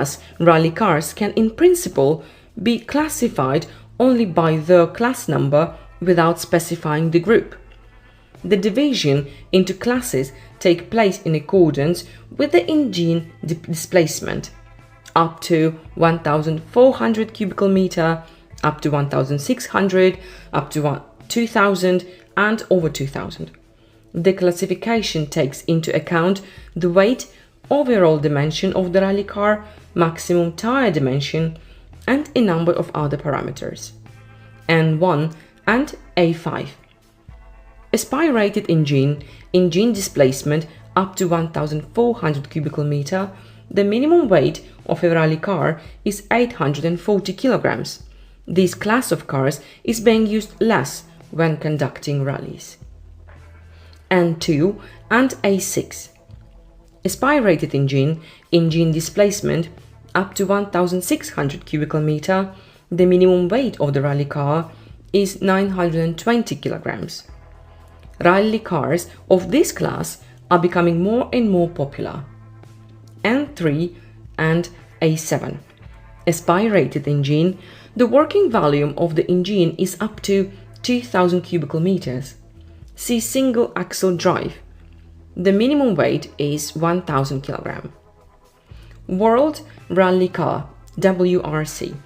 As rally cars can in principle be classified only by their class number without specifying the group. The division into classes take place in accordance with the engine displacement, up to 1,400 cubical meter, up to 1,600, up to 2,000 and over 2,000. The classification takes into account the weight, overall dimension of the rally car, maximum tire dimension, and a number of other parameters. N1 and A5. Aspirated engine displacement up to 1,400 cubical meter, the minimum weight of a rally car is 840 kilograms. This class of cars is being used less when conducting rallies. N2 and A6. Aspirated engine displacement up to 1,600 cubical meter, the minimum weight of the rally car is 920 kilograms. Rally cars of this class are becoming more and more popular. N3 and A7. Aspirated engine, the working volume of the engine is up to 2,000 cubical meters. See single axle drive. The minimum weight is 1,000 kg. World Rally Car, WRC.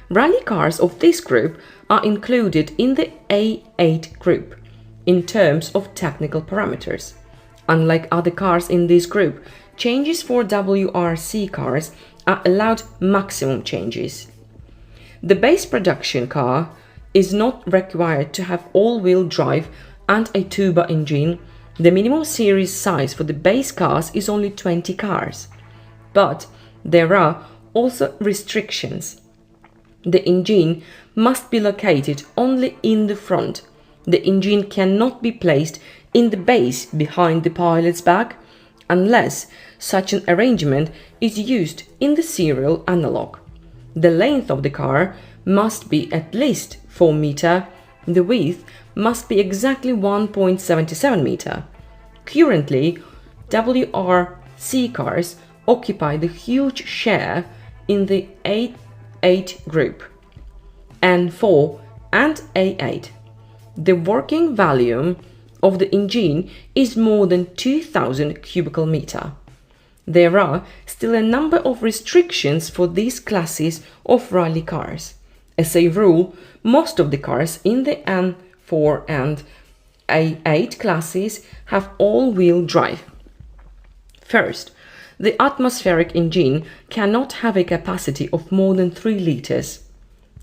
Rally cars of this group are included in the A8 group in terms of technical parameters. Unlike other cars in this group, changes for WRC cars are allowed maximum changes. The base production car is not required to have all-wheel drive and a turbo engine. The minimum series size for the base cars is only 20 cars. But there are also restrictions. The engine must be located only in the front. The engine cannot be placed in the base behind the pilot's back unless such an arrangement is used in the serial analog. The length of the car must be at least 4 meters. The width must be exactly 1.77 meters. Currently, WRC cars occupy the huge share in the A8 group. N4 and A8. The working volume of the engine is more than 2,000 cubical meter. There are still a number of restrictions for these classes of rally cars. As a rule, most of the cars in the N4 and A8 classes have all-wheel drive. First, the atmospheric engine cannot have a capacity of more than 3 liters.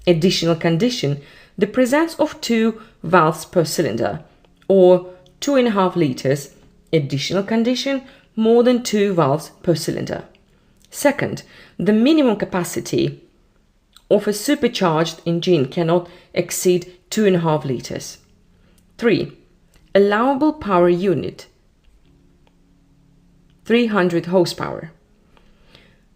Additional condition, the presence of 2 valves per cylinder, or 2.5 liters. Additional condition, more than 2 valves per cylinder. Second, the minimum capacity of a supercharged engine cannot exceed 2.5 liters. 3. Allowable power unit, 300 horsepower.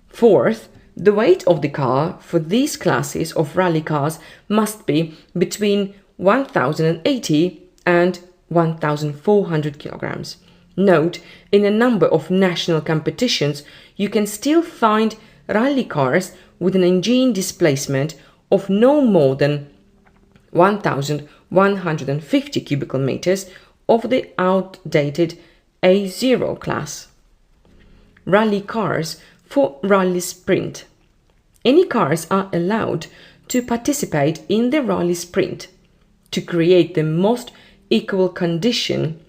Fourth, the weight of the car for these classes of rally cars must be between 1,080 and 1,400 kilograms. Note, in a number of national competitions, you can still find rally cars with an engine displacement of no more than 1,150 cubical meters of the outdated A0 class. Rally cars for rally sprint. Any cars are allowed to participate in the rally sprint. To create the most equal condition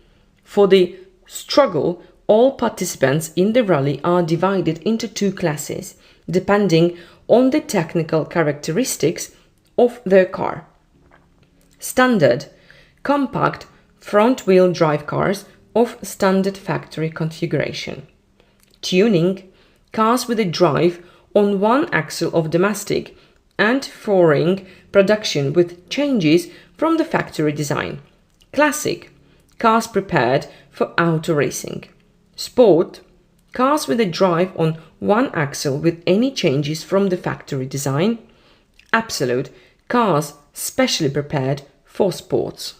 for the struggle, all participants in the rally are divided into 2 classes, depending on the technical characteristics of their car. Standard, compact, front-wheel drive cars of standard factory configuration. Tuning, cars with a drive on one axle of domestic and foreign production with changes from the factory design. Classic, cars prepared for auto racing. Sport, cars with a drive on one axle with any changes from the factory design. Absolute, cars specially prepared for sports.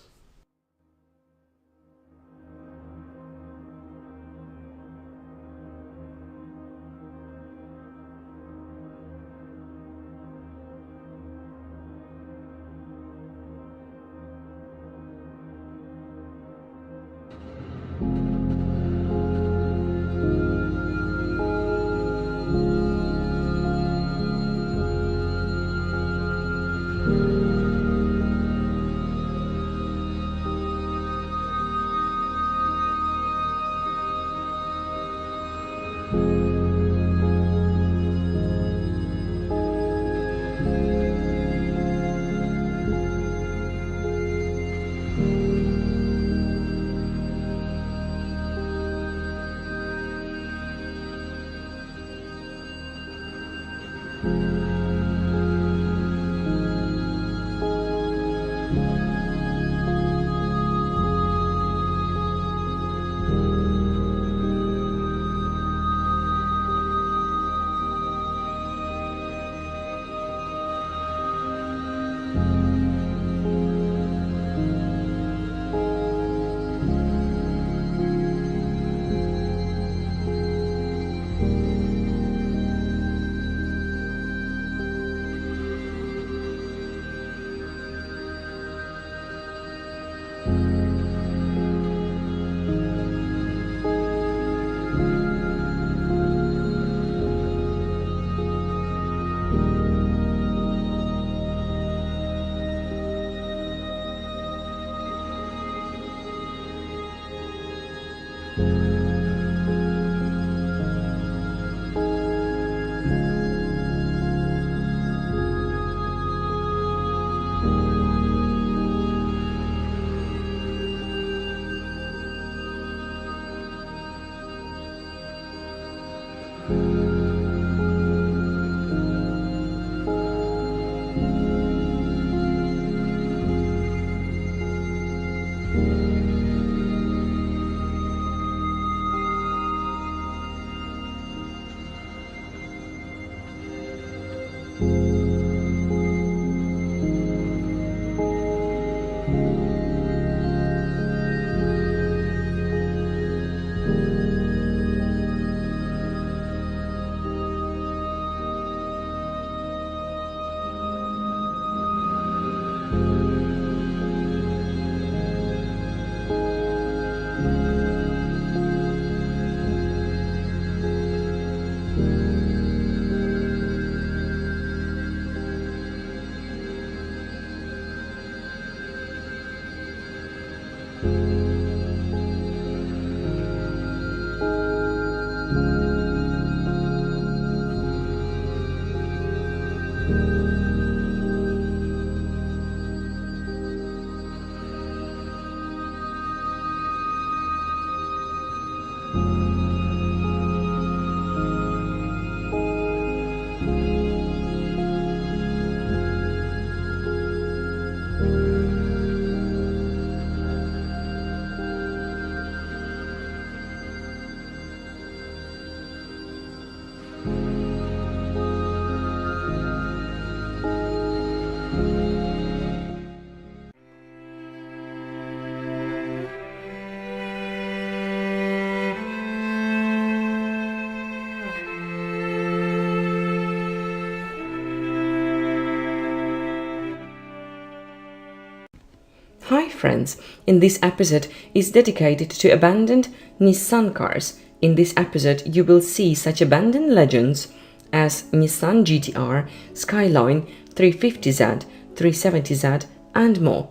Hi friends, in this episode is dedicated to abandoned Nissan cars. In this episode you will see such abandoned legends as Nissan GT-R, Skyline, 350Z, 370Z and more.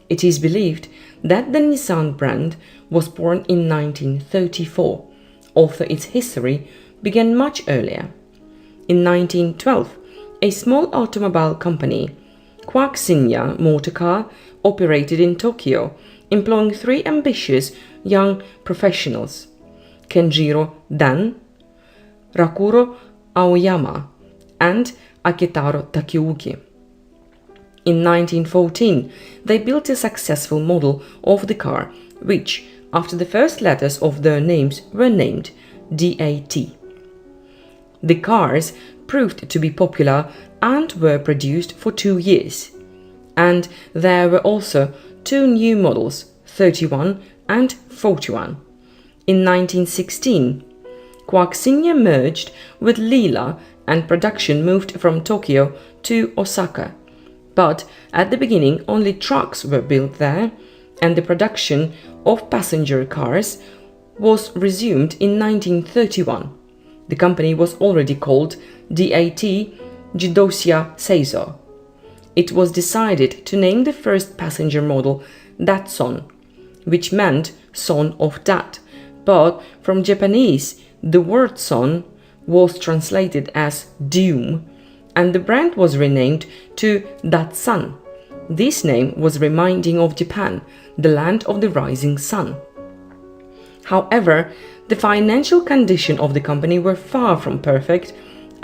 It is believed that the Nissan brand was born in 1934, although its history began much earlier. In 1912, a small automobile company, Kwaxinya Motor Car, operated in Tokyo, employing three ambitious young professionals, Kenjiro Dan, Rakuro Aoyama, and Akitaro Takeuchi. In 1914, they built a successful model of the car, which, after the first letters of their names, were named DAT. The cars proved to be popular and were produced for 2 years. And there were also two new models, 31 and 41. In 1916, Kwaxinya merged with Lila and production moved from Tokyo to Osaka. But at the beginning only trucks were built there, and the production of passenger cars was resumed in 1931. The company was already called DAT Jidosya Seizo. It was decided to name the first passenger model Datsun, which meant son of Dat, but from Japanese the word son was translated as doom, and the brand was renamed to Datsun. This name was reminding of Japan, the land of the rising sun. However, the financial condition of the company were far from perfect,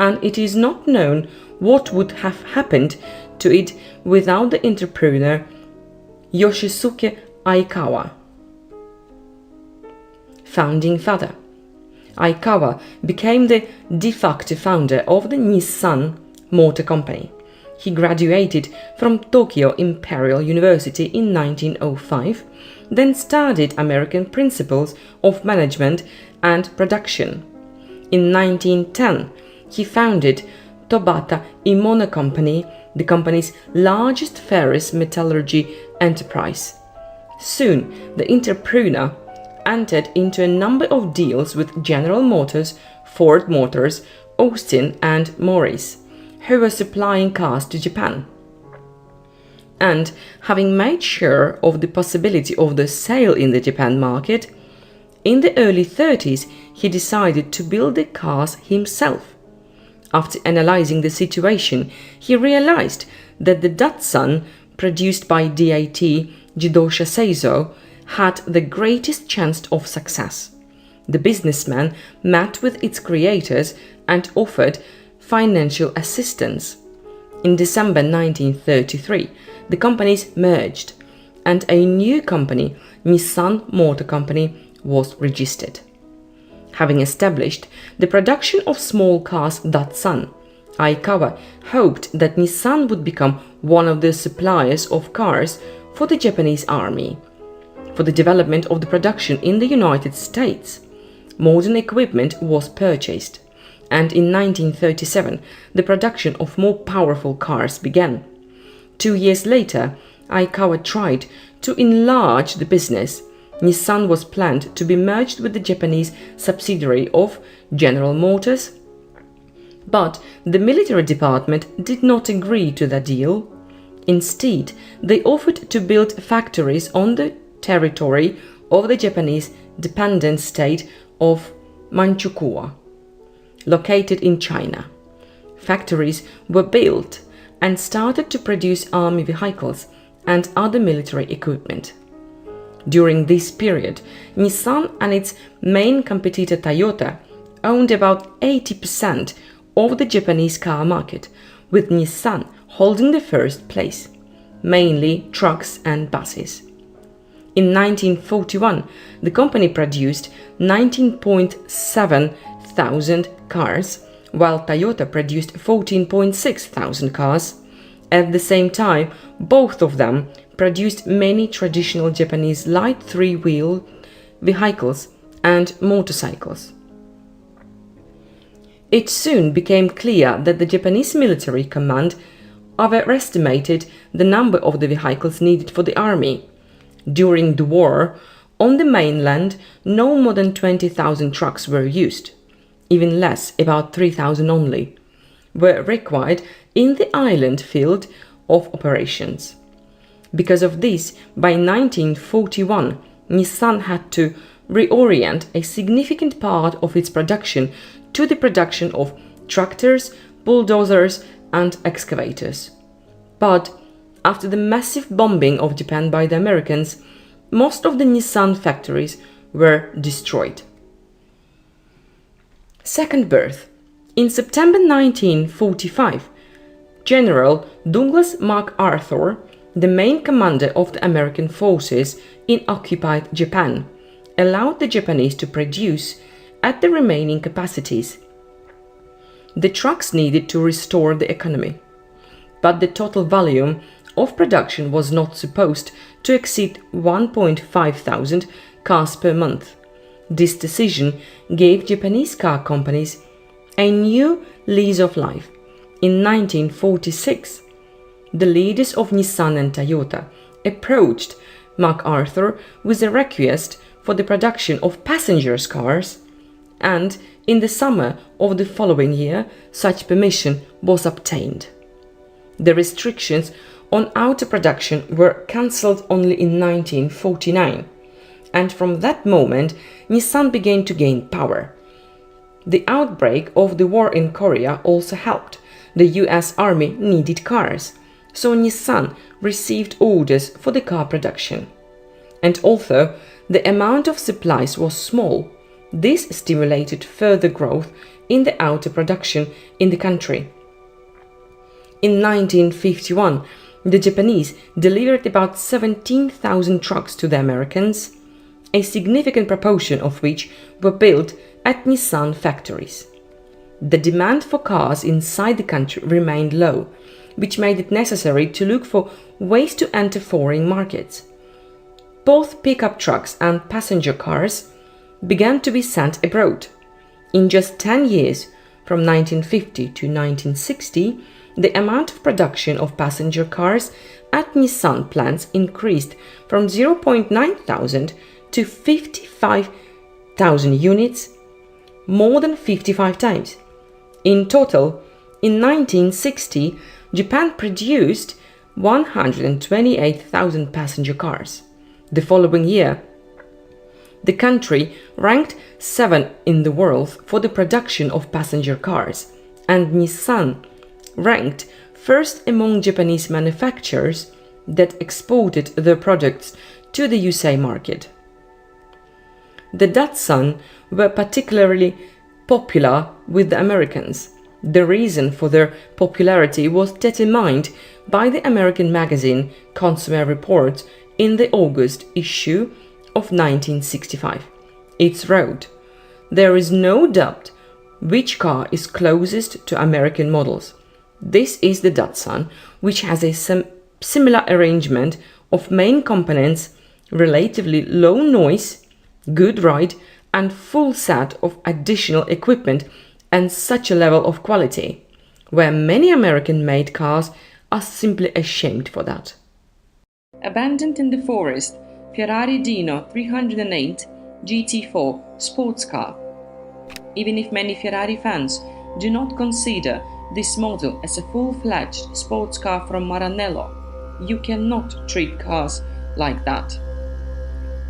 and it is not known what would have happened to it without the entrepreneur Yoshisuke Aikawa. Founding father. Aikawa became the de facto founder of the Nissan Motor Company. He graduated from Tokyo Imperial University in 1905, then studied American principles of management and production. In 1910, he founded Tobata Imona Company, the company's largest ferrous metallurgy enterprise. Soon, the entrepreneur entered into a number of deals with General Motors, Ford Motors, Austin and Morris, who were supplying cars to Japan. And having made sure of the possibility of the sale in the Japan market, in the early 30s he decided to build the cars himself. After analyzing the situation, he realized that the Datsun produced by DAT Jidosha Seizo had the greatest chance of success. The businessman met with its creators and offered financial assistance. In December 1933, the companies merged and a new company, Nissan Motor Company, was registered. Having established the production of small cars Datsun, Aikawa hoped that Nissan would become one of the suppliers of cars for the Japanese army. For the development of the production in the United States, modern equipment was purchased, and in 1937 the production of more powerful cars began. 2 years later, Aikawa tried to enlarge the business. Nissan was planned to be merged with the Japanese subsidiary of General Motors, but the military department did not agree to the deal. Instead, they offered to build factories on the territory of the Japanese dependent state of Manchukuo, located in China. Factories were built and started to produce army vehicles and other military equipment. During this period, Nissan and its main competitor Toyota owned about 80% of the Japanese car market, with Nissan holding the first place, mainly trucks and buses. In 1941, the company produced 19.7 thousand cars, while Toyota produced 14.6 thousand cars. At the same time, both of them produced many traditional Japanese light three-wheel vehicles and motorcycles. It soon became clear that the Japanese military command overestimated the number of the vehicles needed for the army. During the war, on the mainland, no more than 20,000 trucks were used. Even less, about 3,000 only, were required in the island field of operations. Because of this, by 1941, Nissan had to reorient a significant part of its production to the production of tractors, bulldozers and excavators. But after the massive bombing of Japan by the Americans, most of the Nissan factories were destroyed. Second birth. In September 1945, General Douglas MacArthur, the main commander of the American forces in occupied Japan, allowed the Japanese to produce at the remaining capacities. The trucks needed to restore the economy, but the total volume of production was not supposed to exceed 1.5 thousand cars per month. This decision gave Japanese car companies a new lease of life. In 1946, the leaders of Nissan and Toyota approached MacArthur with a request for the production of passengers' cars, and in the summer of the following year, such permission was obtained. The restrictions on auto production were cancelled only in 1949, and from that moment Nissan began to gain power. The outbreak of the war in Korea also helped. The US Army needed cars, so Nissan received orders for the car production. And although the amount of supplies was small, this stimulated further growth in the auto production in the country. In 1951, the Japanese delivered about 17,000 trucks to the Americans, a significant proportion of which were built at Nissan factories. The demand for cars inside the country remained low, which made it necessary to look for ways to enter foreign markets. Both pickup trucks and passenger cars began to be sent abroad. In just 10 years, from 1950 to 1960, the amount of production of passenger cars at Nissan plants increased from 0.9 thousand to 55,000 units, more than 55 times. In total, in 1960, Japan produced 128,000 passenger cars. The following year, the country ranked 7th in the world for the production of passenger cars, and Nissan ranked first among Japanese manufacturers that exported their products to the USA market. The Datsun were particularly popular with the Americans. The reason for their popularity was determined by the American magazine Consumer Reports in the August issue of 1965. It wrote, "There is no doubt which car is closest to American models. This is the Datsun, which has a similar arrangement of main components, relatively low noise, good ride, and full set of additional equipment, and such a level of quality, where many American-made cars are simply ashamed for that." Abandoned in the forest, Ferrari Dino 308 GT4 sports car. Even if many Ferrari fans do not consider this model as a full-fledged sports car from Maranello, you cannot treat cars like that.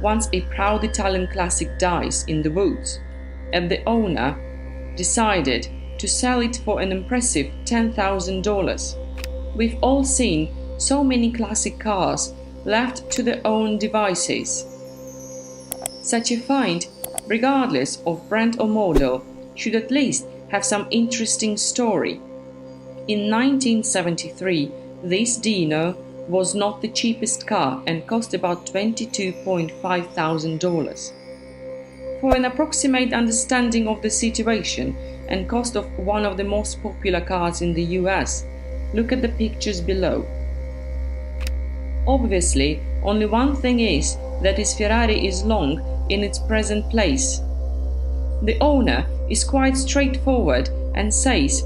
Once a proud Italian classic dies in the woods, and the owner decided to sell it for an impressive $10,000. We've all seen so many classic cars left to their own devices. Such a find, regardless of brand or model, should at least have some interesting story. In 1973, this Dino was not the cheapest car and cost about $22.5 thousand. For an approximate understanding of the situation and cost of one of the most popular cars in the US, look at the pictures below. Obviously, only one thing is that his Ferrari is long in its present place. The owner is quite straightforward and says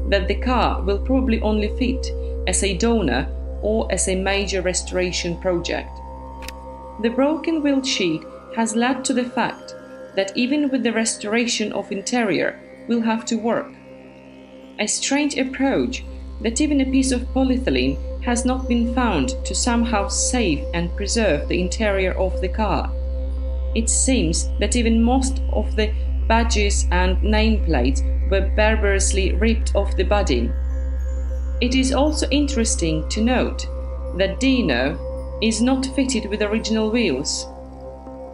that the car will probably only fit as a donor or as a major restoration project. The broken windshield has led to the fact that even with the restoration of interior will have to work. A strange approach that even a piece of polyethylene has not been found to somehow save and preserve the interior of the car. It seems that even most of the badges and nameplates were barbarously ripped off the body. It is also interesting to note that Dino is not fitted with original wheels.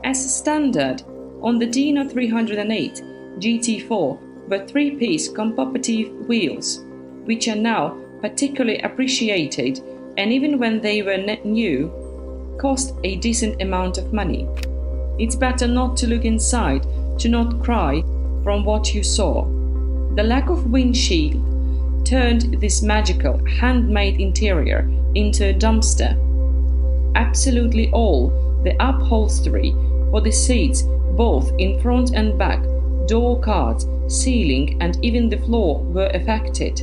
As standard, on the Dino 308 GT4 were three-piece competitive wheels, which are now particularly appreciated, and even when they were new, cost a decent amount of money. It's better not to look inside, to not cry from what you saw. The lack of windshield turned this magical handmade interior into a dumpster. Absolutely all the upholstery for the seats, both in front and back, door cards, ceiling and even the floor were affected.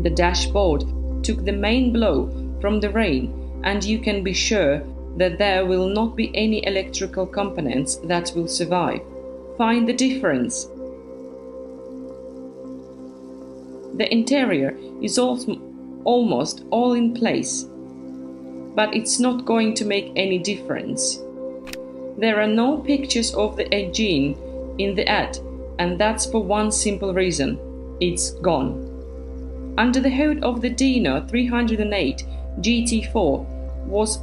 The dashboard took the main blow from the rain, and you can be sure that there will not be any electrical components that will survive. Find the difference. The interior is almost all in place, but it's not going to make any difference. There are no pictures of the engine in the ad, and that's for one simple reason: it's gone. Under the hood of the Dino 308 GT4 was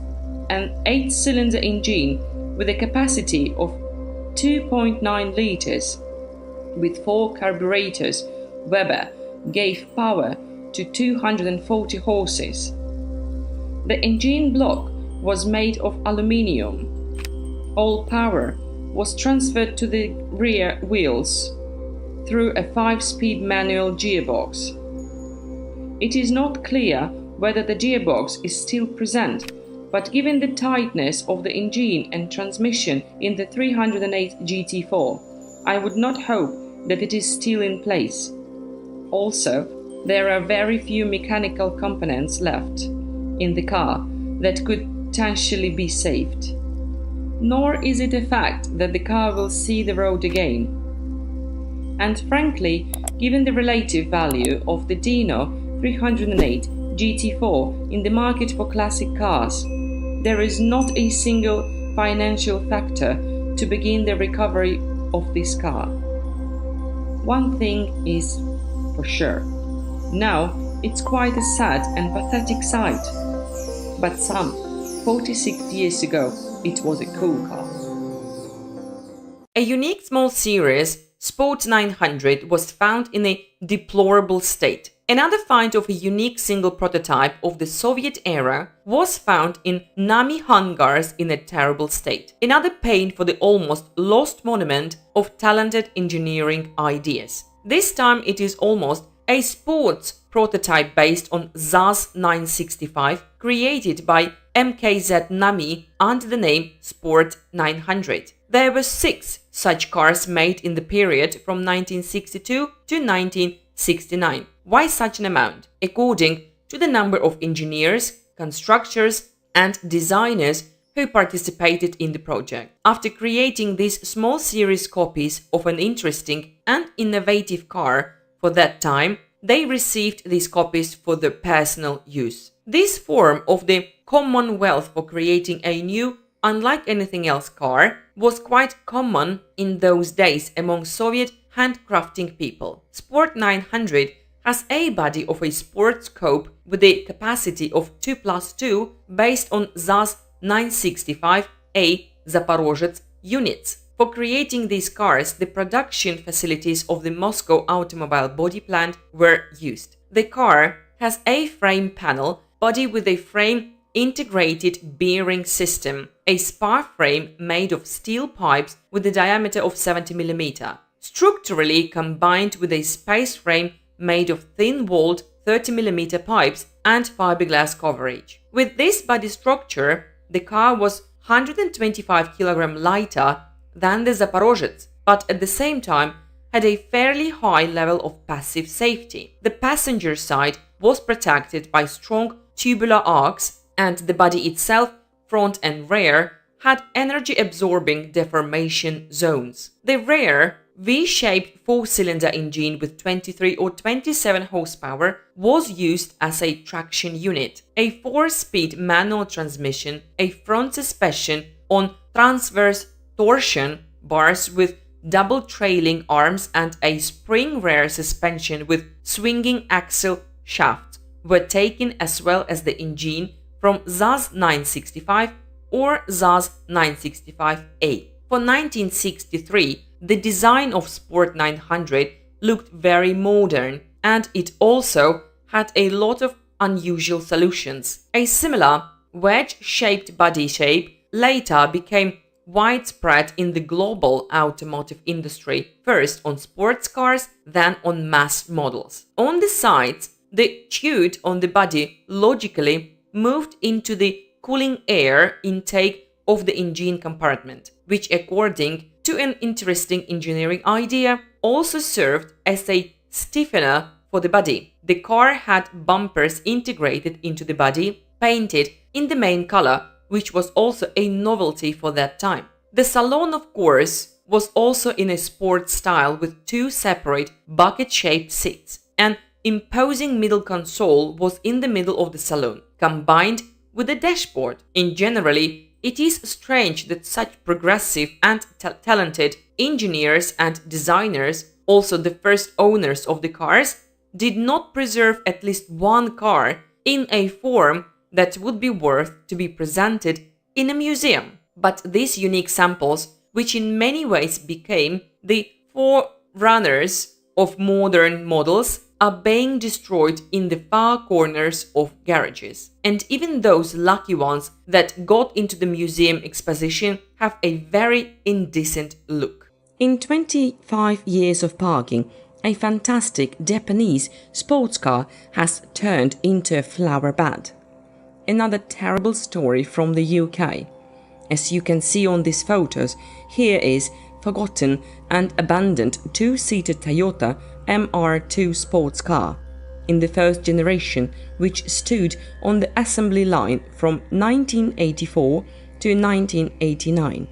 an 8-cylinder engine with a capacity of 2.9 liters. With 4 carburetors, Weber gave power to 240 horses. The engine block was made of aluminium. All power was transferred to the rear wheels through a 5-speed manual gearbox. It is not clear whether the gearbox is still present, but given the tightness of the engine and transmission in the 308 GT4, I would not hope that it is still in place. Also, there are very few mechanical components left in the car that could potentially be saved. Nor is it a fact that the car will see the road again. And frankly, given the relative value of the Dino 308 GT4 in the market for classic cars, there is not a single financial factor to begin the recovery of this car. One thing is for sure. Now it's quite a sad and pathetic sight. But some 46 years ago, it was a cool car. A unique small series, Sport 900, was found in a deplorable state. Another find of a unique single prototype of the Soviet era was found in Nami hangars in a terrible state. Another pain for the almost lost monument of talented engineering ideas. This time it is almost a sports prototype based on ZAZ 965 created by MKZ Nami under the name Sport 900. There were 6 such cars made in the period from 1962 to 1969. Why such an amount? According to the number of engineers, constructors and designers who participated in the project. After creating these small series copies of an interesting and innovative car for that time, they received these copies for their personal use. This form of the commonwealth for creating a new, unlike anything else car was quite common in those days among Soviet handcrafting people. Sport 900 has a body of a sports coupe with a capacity of 2+2 based on ZAZ 965A Zaporozhets units. For creating these cars, the production facilities of the Moscow automobile body plant were used. The car has a frame panel body with a frame integrated bearing system, a spar frame made of steel pipes with a diameter of 70 mm, structurally combined with a space frame made of thin-walled 30 mm pipes and fiberglass coverage. With this body structure, the car was 125 kg lighter than the Zaporozhets, but at the same time had a fairly high level of passive safety. The passenger side was protected by strong tubular arcs, and the body itself, front and rear, had energy-absorbing deformation zones. The rear V-shaped 4-cylinder engine with 23 or 27 horsepower was used as a traction unit, a 4-speed manual transmission, a front suspension on transverse torsion bars with double trailing arms and a spring rear suspension with swinging axle shaft were taken, as well as the engine from ZAZ 965 or ZAZ 965A. For 1963, the design of Sport 900 looked very modern, and it also had a lot of unusual solutions. A similar wedge-shaped body shape later became widespread in the global automotive industry, first on sports cars, then on mass models. On the sides, the chute on the body logically moved into the cooling air intake of the engine compartment, which, according to an interesting engineering idea, also served as a stiffener for the body. The car had bumpers integrated into the body, painted in the main color, which was also a novelty for that time. The salon, of course, was also in a sports style with 2 separate bucket-shaped seats. An imposing middle console was in the middle of the salon, combined with a dashboard. In generally, it is strange that such progressive and talented engineers and designers, also the first owners of the cars, did not preserve at least one car in a form that would be worth to be presented in a museum. But these unique samples, which in many ways became the runners of modern models are being destroyed in the far corners of garages. And even those lucky ones that got into the museum exposition have a very indecent look. In 25 years of parking, a fantastic Japanese sports car has turned into a flower bed. Another terrible story from the UK. As you can see on these photos, here is forgotten and abandoned two-seater Toyota MR2 sports car in the first generation, which stood on the assembly line from 1984 to 1989.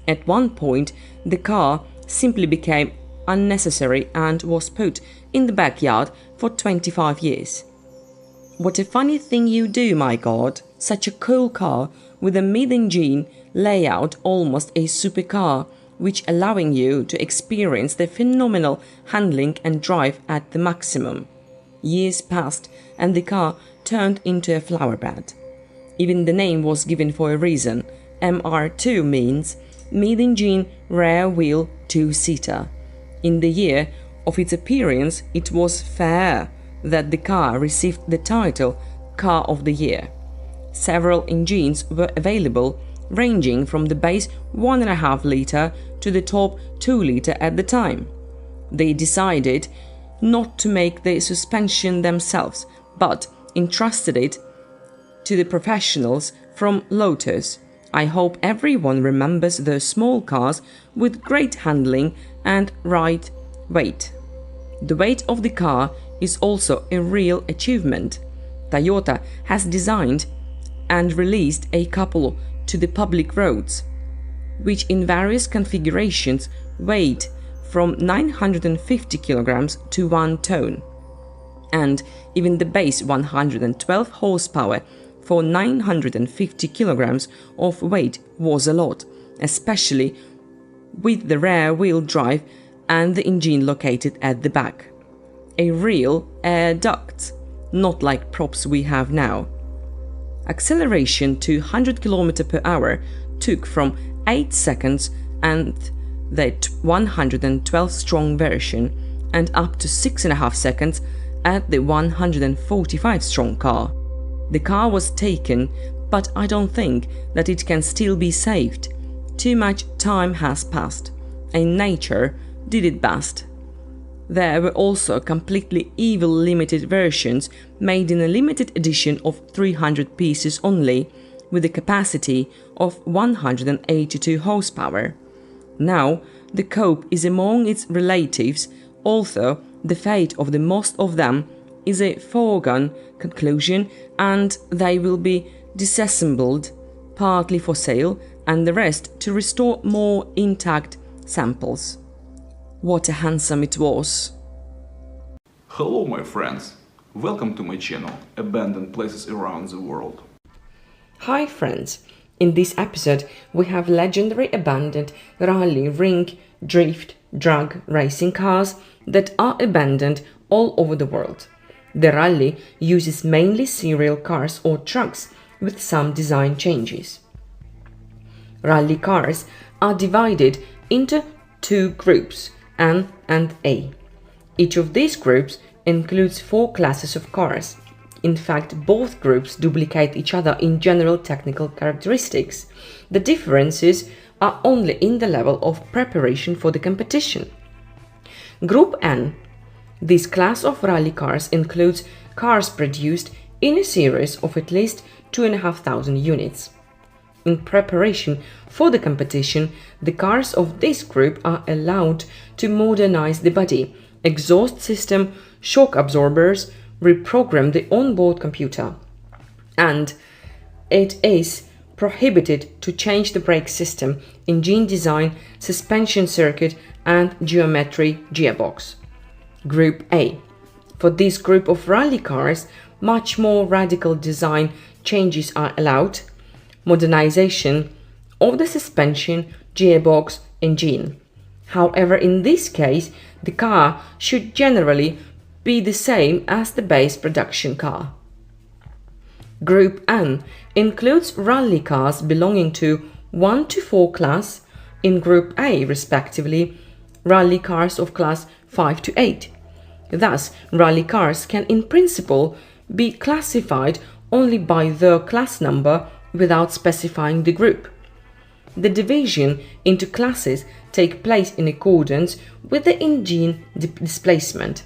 At one point, the car simply became unnecessary and was put in the backyard for 25 years. What a funny thing you do, my God! Such a cool car with a mid-engine layout, almost a supercar, which allowing you to experience the phenomenal handling and drive at the maximum. Years passed and the car turned into a flower bed. Even the name was given for a reason. MR2 means mid-engine rear wheel two-seater. In the year of its appearance, it was fair that the car received the title Car of the Year. Several engines were available, ranging from the base 1.5 litre to the top 2 litre at the time. They decided not to make the suspension themselves, but entrusted it to the professionals from Lotus. I hope everyone remembers those small cars with great handling and right weight. The weight of the car is also a real achievement. Toyota has designed and released a couple to the public roads, which in various configurations weighed from 950 kilograms to 1 ton. And even the base 112 horsepower for 950 kilograms of weight was a lot, especially with the rear-wheel drive and the engine located at the back. A real air duct, not like props we have now. Acceleration to 100 km per hour took from 8 seconds and the 112 strong version, and up to 6.5 seconds at the 145 strong car. The car was taken, but I don't think that it can still be saved. Too much time has passed, and nature did it best. There were also completely evil limited versions made in a limited edition of 300 pieces only, with a capacity of 182 horsepower. Now, the coupe is among its relatives, although the fate of the most of them is a foregone conclusion, and they will be disassembled, partly for sale and the rest to restore more intact samples. What a handsome it was! Hello my friends! Welcome to my channel, Abandoned Places Around the World. Hi friends! In this episode we have legendary abandoned rally, ring, drift, drag racing cars that are abandoned all over the world. The rally uses mainly serial cars or trucks with some design changes. Rally cars are divided into two groups, N and A. Each of these groups includes 4 classes of cars. In fact, both groups duplicate each other in general technical characteristics. The differences are only in the level of preparation for the competition. Group N. This class of rally cars includes cars produced in a series of at least 2,500 units. In preparation for the competition, the cars of this group are allowed to modernize the body, exhaust system, shock absorbers, reprogram the onboard computer, and it is prohibited to change the brake system, engine design, suspension circuit, and geometry gearbox. Group A. For this group of rally cars, much more radical design changes are allowed. Modernization of the suspension, gearbox, engine. However, in this case, the car should generally be the same as the base production car. Group N includes rally cars belonging to 1 to 4 class, in Group A respectively, rally cars of class 5 to 8. Thus, rally cars can in principle be classified only by their class number without specifying the group. The division into classes take place in accordance with the engine displacement,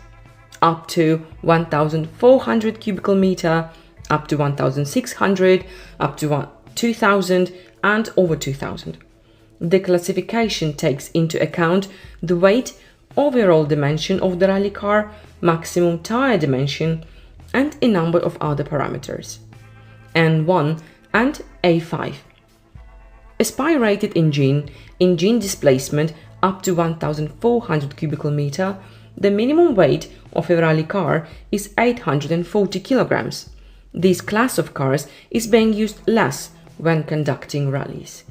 up to 1,400 cubical meter, up to 1,600, up to 2,000 and over 2,000. The classification takes into account the weight, overall dimension of the rally car, maximum tire dimension, and a number of other parameters. N1 and A5. Aspirated engine displacement up to 1,400 cubical meter, the minimum weight of a rally car is 840 kilograms. This class of cars is being used less when conducting rallies.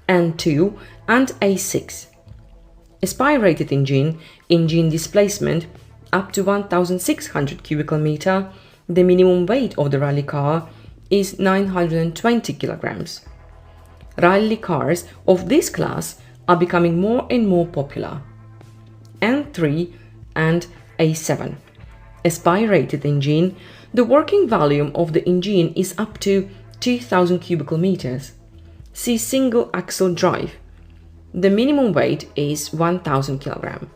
N2 and A6. Aspirated engine displacement up to 1,600 cubical meter, the minimum weight of the rally car is 920 kilograms. Rally cars of this class are becoming more and more popular. N3 and A7. Aspirated engine, the working volume of the engine is up to 2,000 cubical meters. See single axle drive. The minimum weight is 1,000 kg.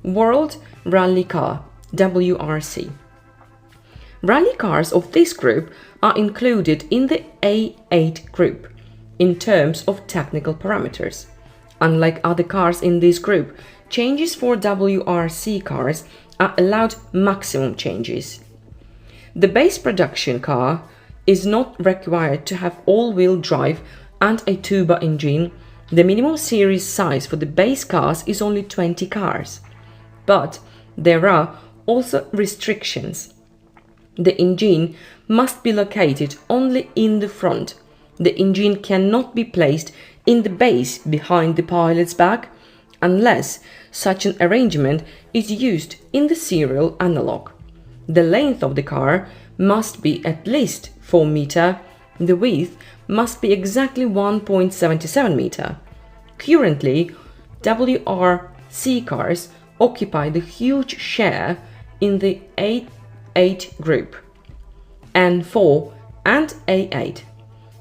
World Rally Car, WRC. Rally cars of this group are included in the A8 group in terms of technical parameters. Unlike other cars in this group, changes for WRC cars are allowed maximum changes. The base production car is not required to have all-wheel drive and a turbo engine. The minimum series size for the base cars is only 20 cars. But there are also restrictions. The engine must be located only in the front. The engine cannot be placed in the base behind the pilot's back unless such an arrangement is used in the serial analog. The length of the car must be at least 4 meters. The width must be exactly 1.77 meters. Currently, WRC cars occupy the huge share in the A8 group. N4 and A8.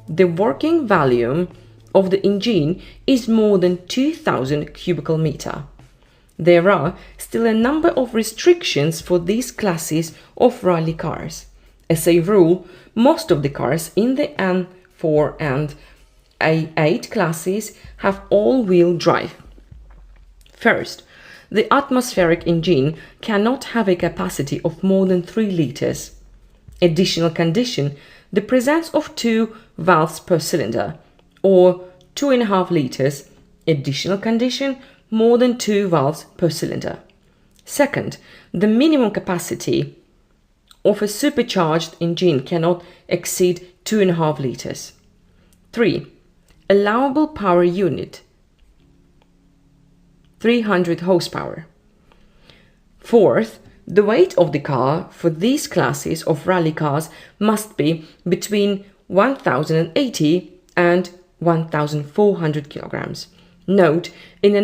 The working volume of the engine is more than 2,000 cubical meter. There are still a number of restrictions for these classes of rally cars. As a rule, most of the cars in the N4 and A8 classes have all-wheel drive. First, the atmospheric engine cannot have a capacity of more than 3 liters. Additional condition, the presence of 2 valves per cylinder, or 2.5 liters. Additional condition, more than 2 valves per cylinder. Second, the minimum capacity of a supercharged engine cannot exceed 2.5 liters. 3. Allowable power unit, 300 horsepower. Fourth, the weight of the car for these classes of rally cars must be between 1,080 and 1,400 kilograms. Note, in a